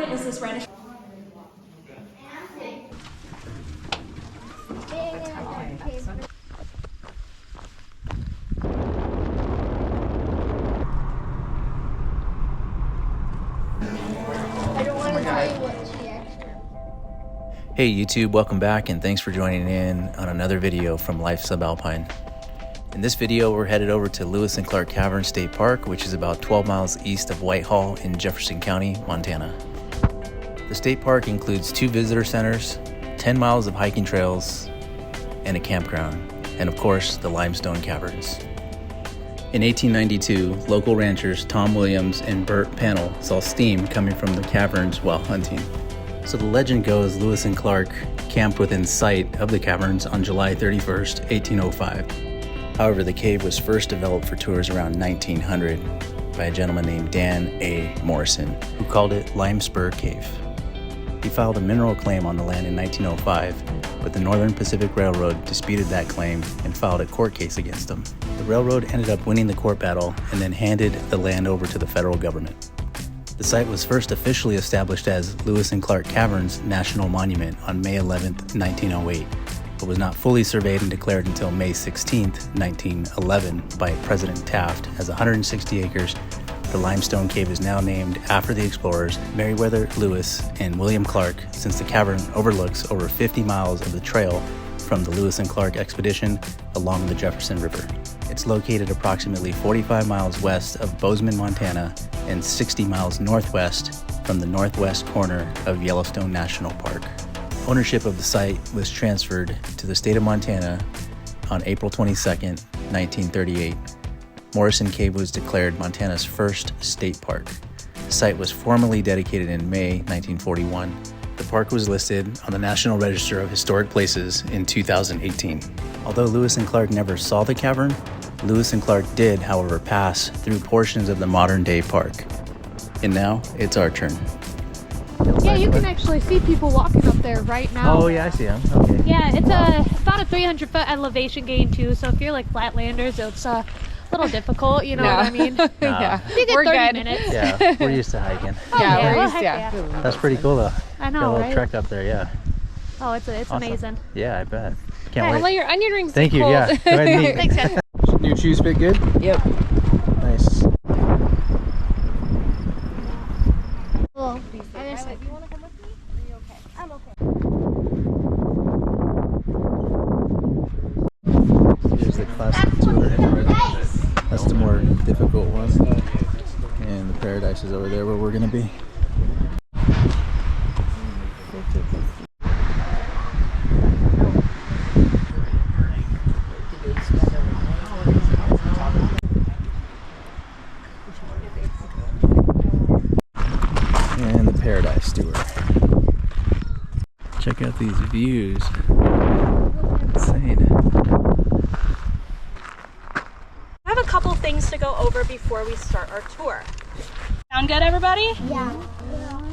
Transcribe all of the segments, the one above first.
one is this reddish. Hey YouTube, welcome back and thanks for joining in on another video from Life Subalpine. In this video, we're headed over to Lewis Clark Caverns State Park, which is about 12 miles east of Whitehall in Jefferson County, Montana. The state park includes 2 visitor centers, 10 miles of hiking trails, and a campground, and of course, the limestone caverns. In 1892, local ranchers Tom Williams and Bert Pannell saw steam coming from the caverns while hunting. So the legend goes Lewis and Clark camped within sight of the caverns on July 31st, 1805. However, the cave was first developed for tours around 1900 by a gentleman named Dan A. Morrison, who called it Lime Spur Cave. He filed a mineral claim on the land in 1905, but the Northern Pacific Railroad disputed that claim and filed a court case against him. The railroad ended up winning the court battle and then handed the land over to the federal government. The site was first officially established as Lewis and Clark Caverns National Monument on May 11, 1908, but was not fully surveyed and declared until May 16, 1911 by President Taft as 160 acres. The limestone cave is now named after the explorers Meriwether Lewis and William Clark, since the cavern overlooks over 50 miles of the trail from the Lewis and Clark expedition along the Jefferson River. It's located approximately 45 miles west of Bozeman, Montana, and 60 miles northwest from the northwest corner of Yellowstone National Park. Ownership of the site was transferred to the state of Montana on April 22, 1938. Morrison Cave was declared Montana's first state park. The site was formally dedicated in May 1941. The park was listed on the National Register of Historic Places in 2018. Although Lewis and Clark never saw the cavern, Lewis and Clark did, however, pass through portions of the modern-day park. And now, it's our turn. Yeah, you can actually see people walking up there right now. Oh yeah, I see them. Okay. Yeah, it's about a 300-foot elevation gain too, so if you're like flatlanders, it's a little difficult, you know what I mean? Yeah, You get we're 30 good. minutes. Yeah, we're used to hiking. Yeah, we're well, used to, heck yeah. That's pretty cool though. I Got a know, little right? trek up there, yeah. Oh, it's Awesome. amazing. Yeah, I bet. Can't Well, wait. your onion rings Thank you, cold. yeah. Go ahead and eat. Thanks, guys. New shoes fit good? Yep. Nice. Well, Do you want to come with me? Are you okay? I'm okay. Here's the classic tour. That's the more difficult one. And the paradise is over there where we're going to be. And the paradise tour. Check out these views. Insane. I have a couple things to go over before we start our tour. Sound good, everybody? Yeah.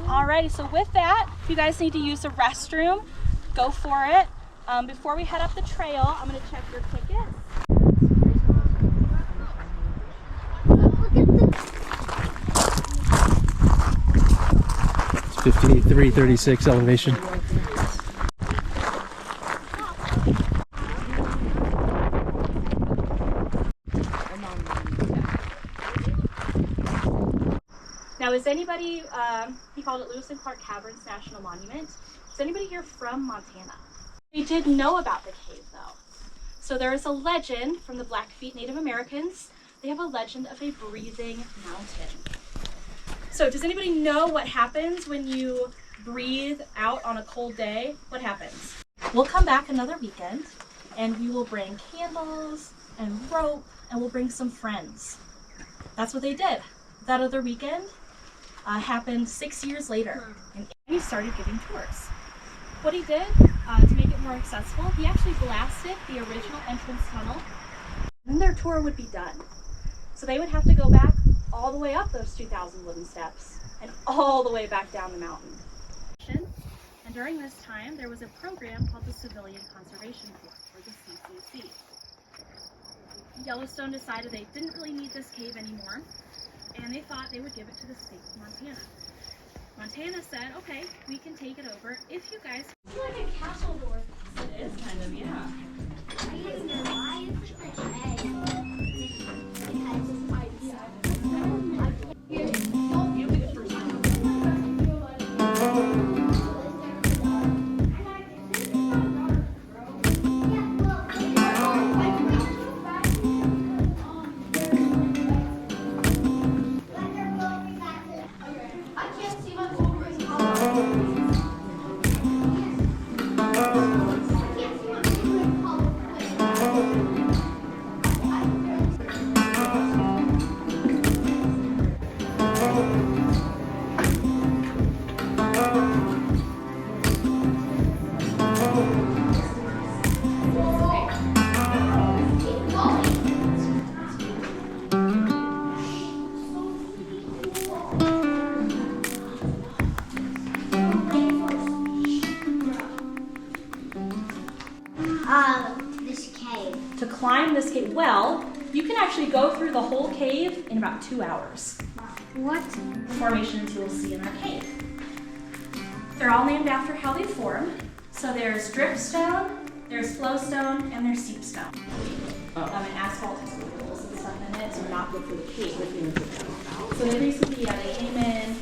Alrighty, so with that, if you guys need to use the restroom, go for it. Before we head up the trail, I'm going to check your tickets. It's 5336 elevation. Now, is anybody, he called it Lewis and Clark Caverns National Monument. Is anybody here from Montana? We did know about the cave though. So there is a legend from the Blackfeet Native Americans. They have a legend of a breathing mountain. So does anybody know what happens when you breathe out on a cold day? What happens? We'll come back another weekend and we will bring candles and rope and we'll bring some friends. That's what they did. That other weekend happened 6 years later, and he started giving tours. What he did to make it more accessible, he actually blasted the original entrance tunnel, and then their tour would be done. So they would have to go back all the way up those 2,000 wooden steps and all the way back down the mountain. And during this time, there was a program called the Civilian Conservation Corps, or the CCC. Yellowstone decided they didn't really need this cave anymore, and they thought they would give it to the state of Montana. Montana said, okay, we can take it over if you guys. It's like a castle door. It is kind of, yeah. I used to lie in this cave. To climb this cave, well, you can actually go through the whole cave in about 2 hours. What? The formations you'll see in our cave. They're all named after how they form. So there's dripstone, there's flowstone, and there's seepstone. And asphalt has holes and stuff in it, so not good for the cave. So they basically, they came in,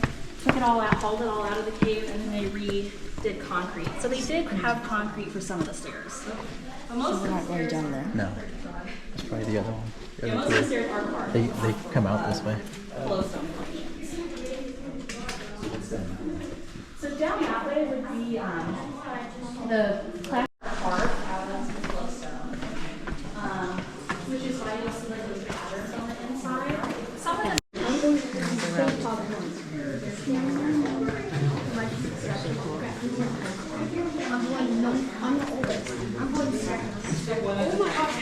took it all out, hauled it all out of the cave, and then they redid concrete. So they did have concrete for some of the stairs. But most of the stairs down there. No, it's probably the other one. Yeah, most of the stairs are hard. They come out this way. Flowstone formations. So down that way would be the classic part out of the flowstone, which is why you'll see like those patterns on the inside. Some of them. I'm the oldest. I'm going second. Oh my gosh.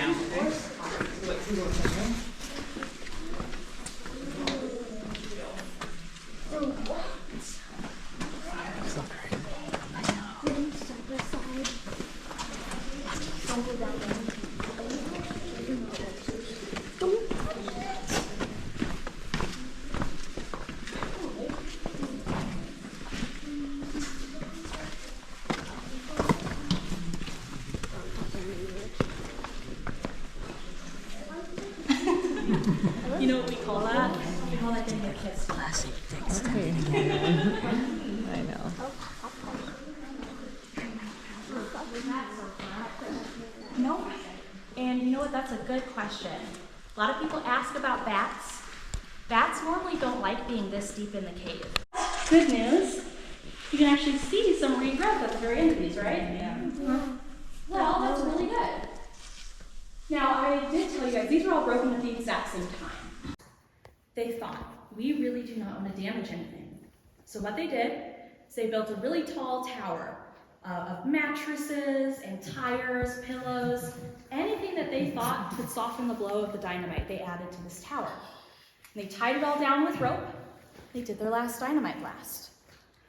You know what we call that? We call that getting a kiss. Classic. Okay. I know. No. And you know what? That's a good question. A lot of people ask about bats. Bats normally don't like being this deep in the cave. Good news. You can actually see some regrowth at the very end of these, right? Yeah. Well, that's really good. Now, I did tell you guys, these were all broken at the exact same time. They thought, we really do not want to damage anything. So what they did is they built a really tall tower of mattresses and tires, pillows, anything that they thought could soften the blow of the dynamite they added to this tower. And they tied it all down with rope. They did their last dynamite blast.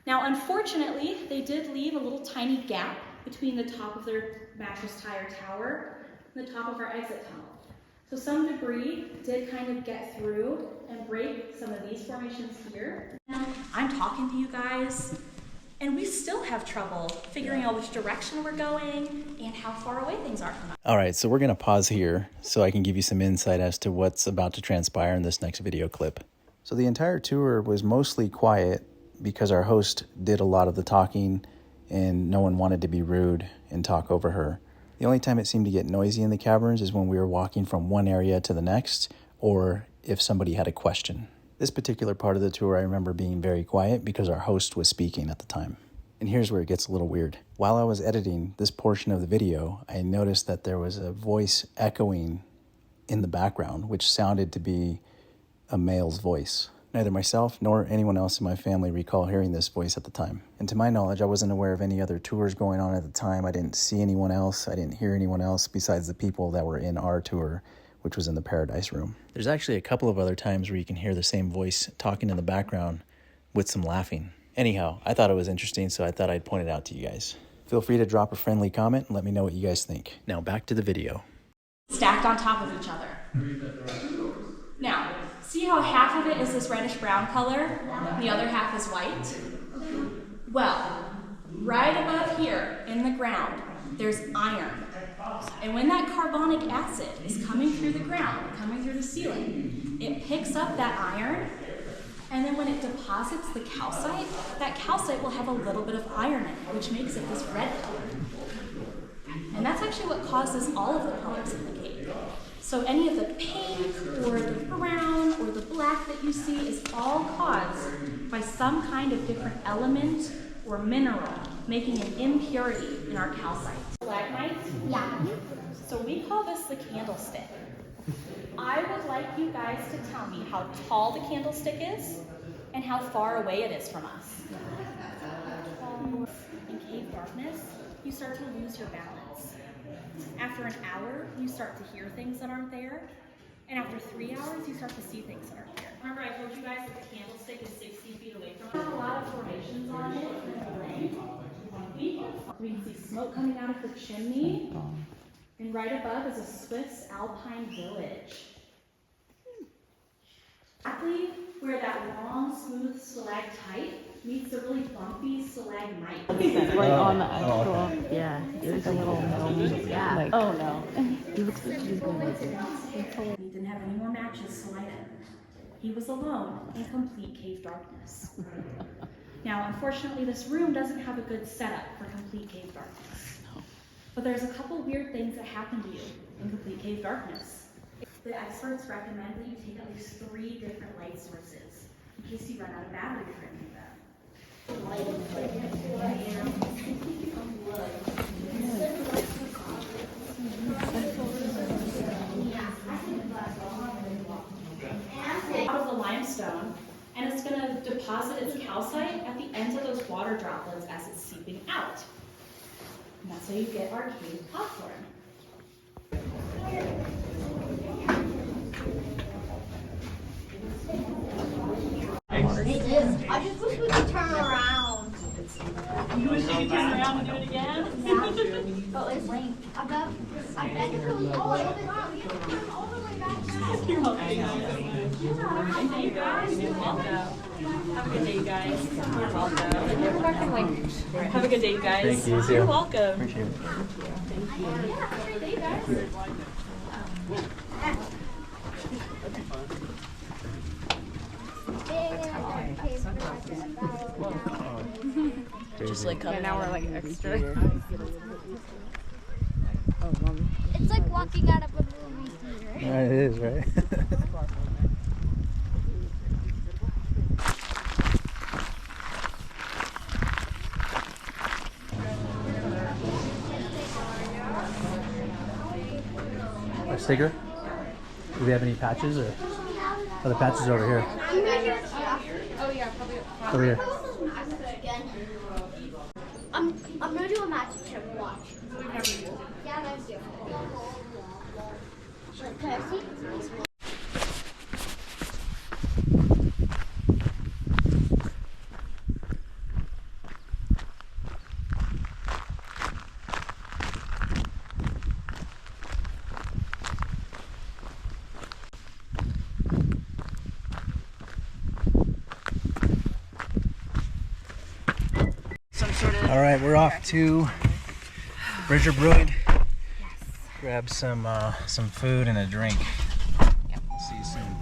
Now, unfortunately, they did leave a little tiny gap between the top of their mattress tire tower and the top of our exit tunnel. So some debris did kind of get through and break some of these formations here. Now, I'm talking to you guys, and we still have trouble figuring out which direction we're going and how far away things are from us. All right, so we're going to pause here so I can give you some insight as to what's about to transpire in this next video clip. So the entire tour was mostly quiet because our host did a lot of the talking and no one wanted to be rude and talk over her. The only time it seemed to get noisy in the caverns is when we were walking from one area to the next, or if somebody had a question. This particular part of the tour I remember being very quiet because our host was speaking at the time. And here's where it gets a little weird. While I was editing this portion of the video, I noticed that there was a voice echoing in the background, which sounded to be a male's voice. Neither myself nor anyone else in my family recall hearing this voice at the time. And to my knowledge, I wasn't aware of any other tours going on at the time. I didn't see anyone else. I didn't hear anyone else besides the people that were in our tour, which was in the Paradise Room. There's actually a couple of other times where you can hear the same voice talking in the background with some laughing. Anyhow, I thought it was interesting, so I thought I'd point it out to you guys. Feel free to drop a friendly comment and let me know what you guys think. Now back to the video. Stacked on top of each other. Now, see how half of it is this reddish brown color and the other half is white? Well, right above here in the ground, there's iron. And when that carbonic acid is coming through the ground, coming through the ceiling, it picks up that iron, and then when it deposits the calcite, that calcite will have a little bit of iron in it, which makes it this red color. And that's actually what causes all of the colors in the cave. So any of the pink or the brown or the black that you see is all caused by some kind of different element or mineral making an impurity in our calcite. Stalagmites? Yeah. So we call this the candlestick. I would like you guys to tell me how tall the candlestick is and how far away it is from us. In cave darkness, you start to lose your balance. After an hour, you start to hear things that aren't there. And after 3 hours, you start to see things that aren't there. Remember I told you guys that the candlestick is 60 feet away from us? It has a lot of formations on it. We can see smoke coming out of the chimney. And right above is a Swiss alpine village. Exactly where that long, smooth stalactite meets the really bumpy stalagmite. Right on the actual, yeah, there's a little gnome. Yeah. Like, oh no. He looks like he's going to visit. He didn't have any more matches to light it. He was alone in complete cave darkness. Now, unfortunately, this room doesn't have a good setup for complete cave darkness. But there's a couple weird things that happen to you in complete cave darkness. The experts recommend that you take at least 3 different light sources in case you run out of battery for any of them. Out of the limestone, and it's going to deposit its calcite at the ends of those water droplets as it's seeping out. And that's how you get our cave popcorn. I just wish we could turn around. You wish you could turn around and do it again? But it's lame. I bet if it was all the way around, we have to turn all the way back now. You're welcome. Thank you guys. You're welcome. Have a good day, you guys. You're welcome. Have a good day, you guys. Thank you. You're welcome. Appreciate it. Thank you. Have a great day, guys. just like coming. Now we're like extra. It's like walking out of a movie theater. Yeah, it is, right? A sticker? Do we have any patches or? Oh, the patches are over here. Oh yeah, probably. Over here. I'm gonna do a magic trick. Watch. Yeah, that's you. Can I see? All right, we're off to Bridger Brewing. Yes. Grab some food and a drink. Yep. See you soon.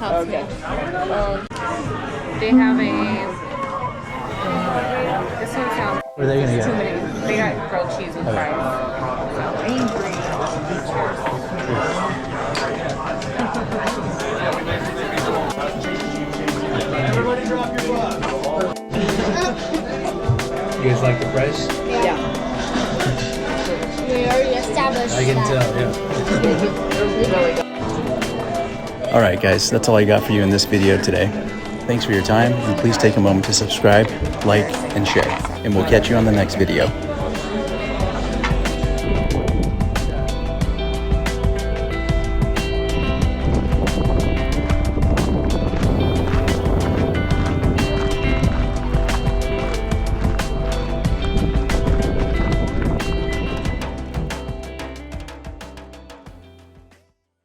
Okay. They have a. This one sounds. What are they gonna too get? many. They got grilled cheese and fries. So angry. Everybody drop your butt. You guys like the fries? Yeah. We already established I can that. tell, yeah. Alright guys, that's all I got for you in this video today. Thanks for your time, and please take a moment to subscribe, like, and share. And we'll catch you on the next video.